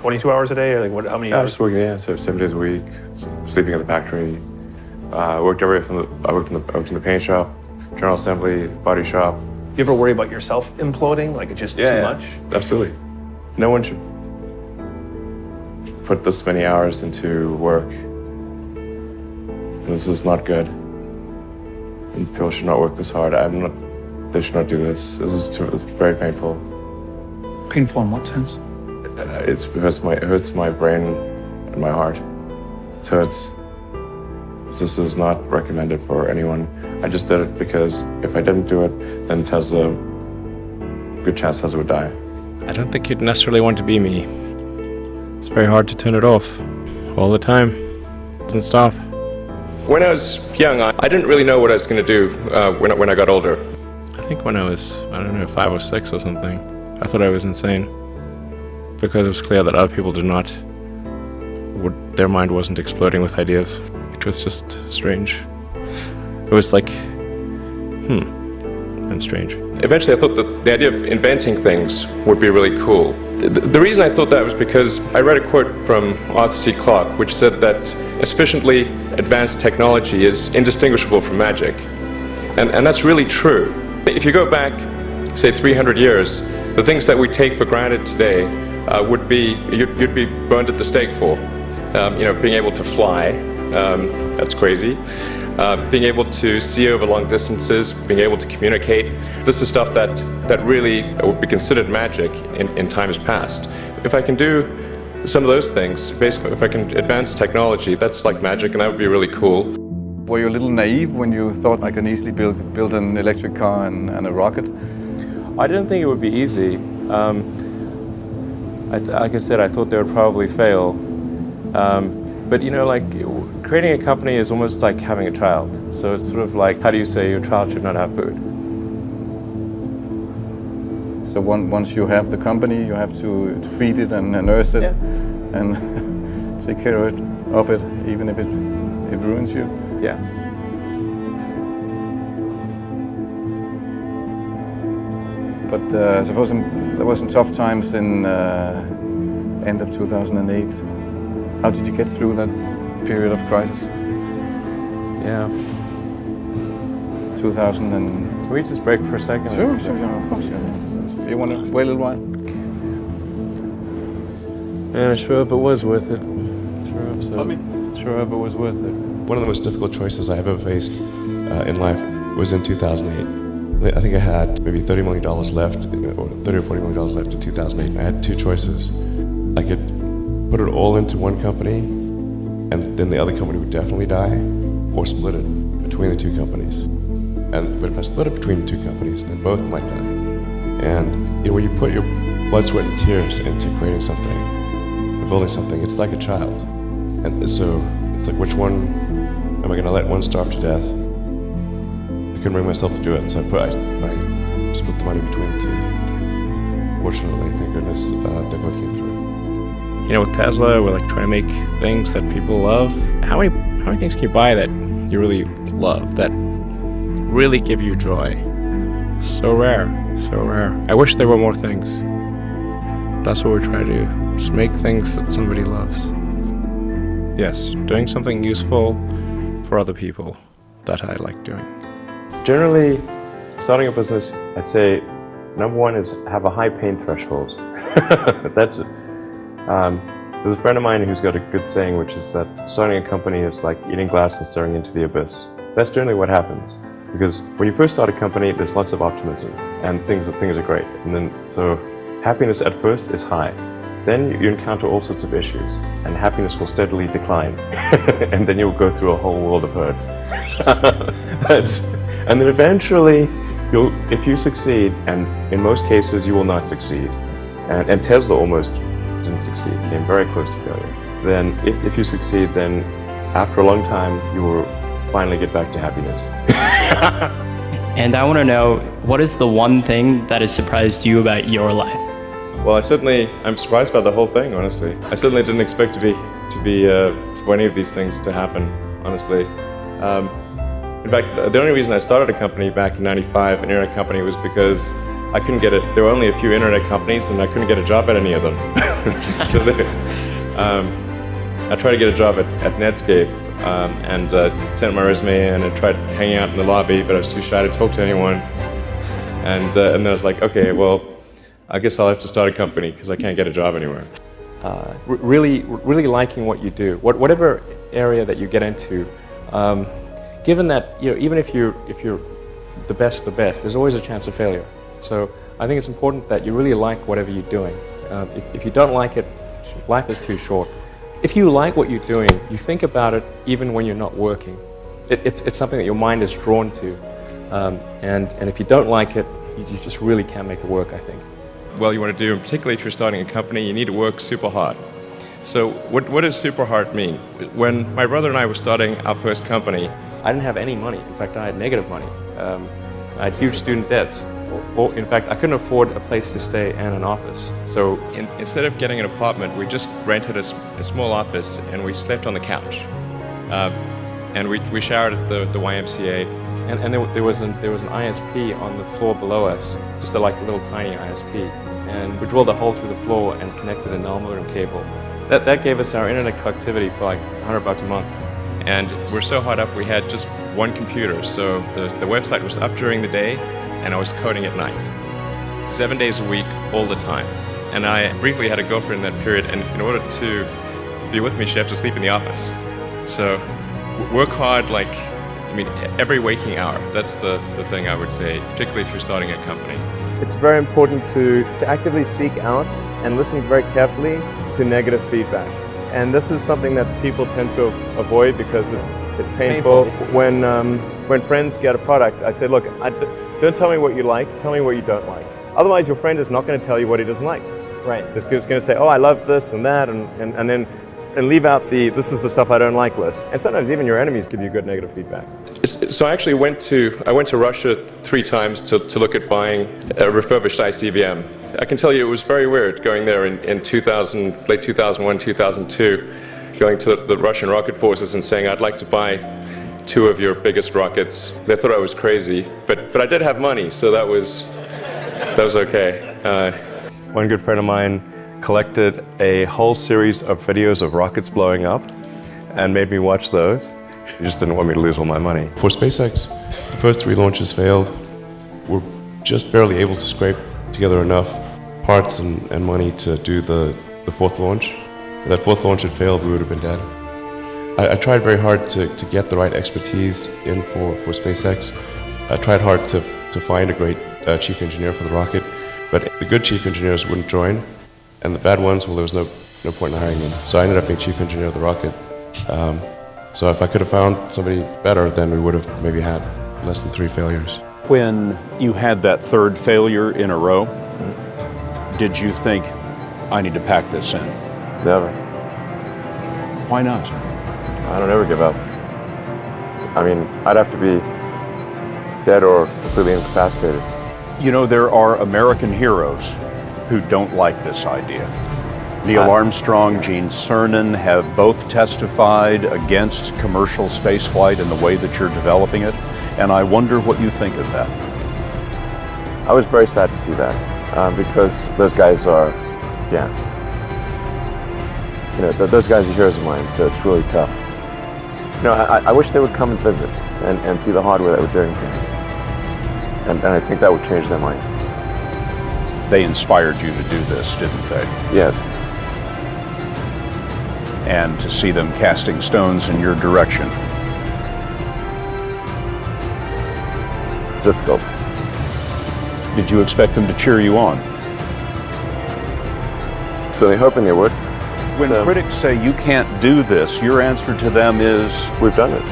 22 hours a day, or like what? How many I hours? was working, yeah, so 7 days a week, sleeping at the factory. I worked in the paint shop, general assembly, body shop. You ever worry about yourself imploding? Like it's just too much? Absolutely. No one should put this many hours into work. This is not good. And people should not work this hard. They should not do this. It's very painful. Painful in what sense? It hurts my brain and my heart. It hurts. This is not recommended for anyone. I just did it because if I didn't do it, then Tesla, good chance Tesla would die. I don't think you'd necessarily want to be me. It's very hard to turn it off all the time. It doesn't stop. When I was young, I didn't really know what I was going to do when I got older. I think when I was, 5 or 6 or something, I thought I was insane. Because it was clear that other people their mind wasn't exploding with ideas. It was just strange. It was like, I'm strange. Eventually I thought that the idea of inventing things would be really cool. The reason I thought that was because I read a quote from Arthur C. Clarke which said that a sufficiently advanced technology is indistinguishable from magic. And that's really true. If you go back, say 300 years, the things that we take for granted today you'd be burned at the stake for. Being able to fly, that's crazy. Being able to see over long distances, being able to communicate. This is stuff that really would be considered magic in times past. If I can do some of those things, basically if I can advance technology, that's like magic and that would be really cool. Were you a little naive when you thought I can easily build an electric car and a rocket? I didn't think it would be easy. Like I said, I thought they would probably fail. But creating a company is almost like having a child. So it's sort of like, how do you say your child should not have food? So once you have the company, you have to feed it and nurse it and take care of it, even if it ruins you. Yeah. But I suppose there were some tough times in end of 2008. How did you get through that period of crisis? Yeah. 2000 and... Can we just break for a second? Sure, of course. Yeah. You want to wait a little while? Man, I sure hope it was worth it. Sure hope it was worth it. One of the most difficult choices I have ever faced in life was in 2008. I think I had maybe $30 million left, or $30 or $40 million left in 2008. I had two choices. I could put it all into one company, and then the other company would definitely die, or split it between the two companies. But if I split it between the two companies, then both might die. And when you put your blood, sweat, and tears into creating something, building something, it's like a child. And so it's like, which one am I going to let one starve to death? I couldn't bring myself to do it, so I split the money between the two. Fortunately, thank goodness, they both came through. With Tesla, we're trying to make things that people love. How many things can you buy that you really love, that really give you joy? So rare, so rare. I wish there were more things. That's what we try to do, just make things that somebody loves. Yes, doing something useful for other people that I like doing. Generally, starting a business, I'd say, number one is have a high pain threshold. That's it. There's a friend of mine who's got a good saying, which is that starting a company is like eating glass and staring into the abyss. That's generally what happens. Because when you first start a company, there's lots of optimism and things are great. And then, so happiness at first is high. Then you encounter all sorts of issues and happiness will steadily decline. And then you'll go through a whole world of hurt. And then eventually, if you succeed, and in most cases you will not succeed, and Tesla almost didn't succeed, came very close to failure, then if you succeed, then after a long time you will finally get back to happiness. And I want to know, what is the one thing that has surprised you about your life? Well, I'm surprised by the whole thing, honestly. I certainly didn't expect for any of these things to happen, honestly. In fact, the only reason I started a company back in '95, an internet company, was because I couldn't get it. There were only a few internet companies, and I couldn't get a job at any of them. So I tried to get a job at Netscape, and sent my resume in and tried hanging out in the lobby, but I was too shy to talk to anyone. And then I was like, okay, well, I guess I'll have to start a company because I can't get a job anywhere. Really liking what you do, whatever area that you get into. Given that, even if you're the best, there's always a chance of failure. So I think it's important that you really like whatever you're doing. If you don't like it, life is too short. If you like what you're doing, you think about it even when you're not working. It's something that your mind is drawn to. And if you don't like it, you just really can't make it work, I think. Well, you want to do, and particularly if you're starting a company, you need to work super hard. So what does super hard mean? When my brother and I were starting our first company, I didn't have any money. In fact, I had negative money. I had huge student debts. In fact, I couldn't afford a place to stay and an office. So instead of getting an apartment, we just rented a small office and we slept on the couch. And we showered at the YMCA. And there was an ISP on the floor below us, just a little tiny ISP. And we drilled a hole through the floor and connected a null modem cable. That gave us our internet connectivity for like $100 a month. And we're so hard up, we had just one computer. So the website was up during the day, and I was coding at night. 7 days a week, all the time. And I briefly had a girlfriend in that period, and in order to be with me, she had to sleep in the office. So work hard, every waking hour. That's the thing I would say, particularly if you're starting a company. It's very important to actively seek out and listen very carefully to negative feedback. And this is something that people tend to avoid because it's painful. When friends get a product, I say, look, don't tell me what you like, tell me what you don't like. Otherwise, your friend is not going to tell you what he doesn't like. Right. He's going to say, oh, I love this and that, and then leave out this is the stuff I don't like list. And sometimes even your enemies give you good negative feedback. So I actually went to Russia 3 times to look at buying a refurbished ICBM. I can tell you it was very weird going there in late 2001, 2002, going to the Russian rocket forces and saying, I'd like to buy 2 of your biggest rockets. They thought I was crazy, but I did have money, so that was okay. One good friend of mine collected a whole series of videos of rockets blowing up and made me watch those. He just didn't want me to lose all my money. For SpaceX, the first 3 launches failed. We're just barely able to scrape together enough parts and money to do the 4th launch. If that 4th launch had failed, we would have been dead. I tried very hard to get the right expertise in for SpaceX. I tried hard to find a great chief engineer for the rocket, but the good chief engineers wouldn't join, and the bad ones, well, there was no point in hiring them. So I ended up being chief engineer of the rocket. So if I could have found somebody better, then we would have maybe had less than 3 failures. When you had that 3rd failure in a row, did you think, I need to pack this in? Never. Why not? I don't ever give up. I mean, I'd have to be dead or completely incapacitated. You know, there are American heroes who don't like this idea. Neil Armstrong, Gene Cernan have both testified against commercial spaceflight and the way that you're developing it, and I wonder what you think of that. I was very sad to see that, because those guys are, those guys are heroes of mine, so it's really tough. I wish they would come and visit and see the hardware that we're doing here. And I think that would change their mind. They inspired you to do this, didn't they? Yes. And to see them casting stones in your direction. It's difficult. Did you expect them to cheer you on? Certainly hoping they would. When critics say you can't do this, your answer to them is, we've done it.